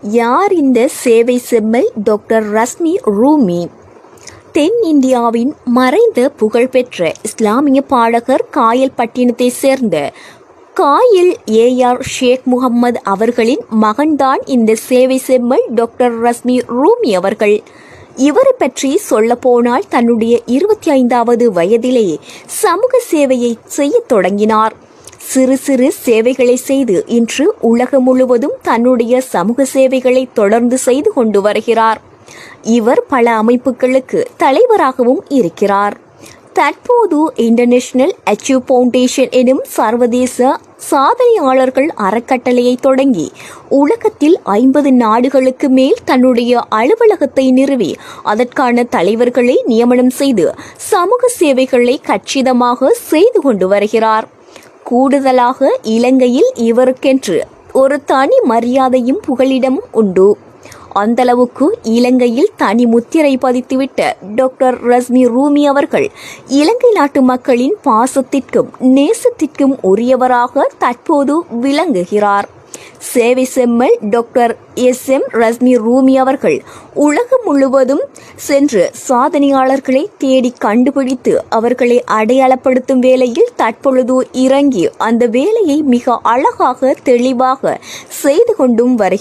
யார் இந்த சேவை செம்மல் டாக்டர் ரஸ்மி ரூமி? தென் இந்தியாவின் மறைந்த புகழ்பெற்ற இஸ்லாமிய பாடகர் காயல்பட்டினத்தை சேர்ந்த காயில் ஏஆர் ஷேக் முகமது அவர்களின் மகன்தான் இந்த சேவை செம்மல் டாக்டர் ரஸ்மி ரூமி அவர்கள். இவரை பற்றி சொல்ல போனால் தன்னுடைய 25வது வயதிலேயே சமூக சேவையை செய்ய தொடங்கினார். சிறு சிறு சேவைகளை செய்து இன்று உலகம் முழுவதும் தன்னுடைய சமூக சேவைகளை தொடர்ந்து செய்து கொண்டு வருகிறார். இவர் பல அமைப்புகளுக்கு தலைவராகவும் இருக்கிறார். தற்போது இன்டர்நேஷனல் அச்சீவ் ஃபவுண்டேஷன் எனும் சர்வதேச சாதனையாளர்கள் அறக்கட்டளையை தொடங்கி உலகத்தில் 50 நாடுகளுக்கு மேல் தன்னுடைய அலுவலகத்தை நிறுவி அதற்கான தலைவர்களை நியமனம் செய்து சமூக சேவைகளை கச்சிதமாக செய்து கொண்டு வருகிறார். கூடுதலாக இலங்கையில் இவருக்கென்று ஒரு தனி மரியாதையும் புகலிடமும் உண்டு. அந்தளவுக்கு இலங்கையில் தனி முத்திரை பதித்துவிட்ட டாக்டர் ரஸ்மி ரூமி அவர்கள் இலங்கை நாட்டு மக்களின் பாசத்திற்கும் நேசத்திற்கும் உரியவராக தற்போது விளங்குகிறார். சேவை செம்மல் டாக்டர் எஸ்.எம். ரஸ்மி ரூமி அவர்கள் உலகம் முழுவதும் சென்று சாதனையாளர்களை தேடி கண்டுபிடித்து அவர்களை அடையாளப்படுத்தும் வேளையில் தற்பொழுது இறங்கி அந்த வேலையை மிக அழகாக தெளிவாக செய்து கொண்டும் வருகிறார்.